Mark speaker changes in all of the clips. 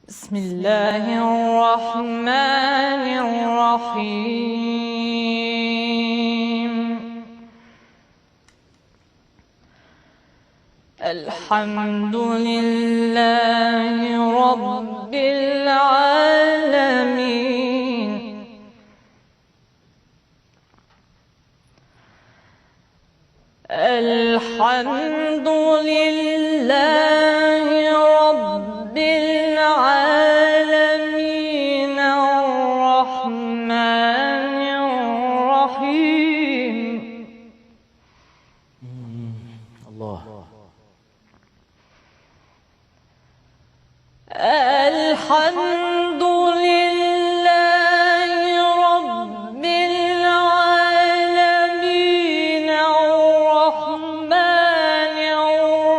Speaker 1: بسم الله الرحمن الرحيم. الحمد لله رب العالمين. الحمد لله رب العالمين الرحمن الرحيم.
Speaker 2: الله.
Speaker 1: الحمد لله رب العالمين الرحمن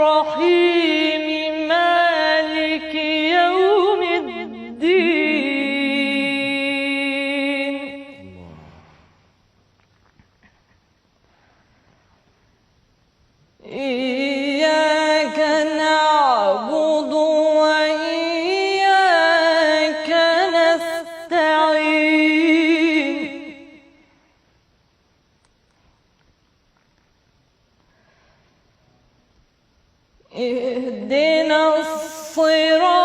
Speaker 1: الرحيم مالك يوم الدين. إياك نعبد وإياك نستعين. اهدنا الصراط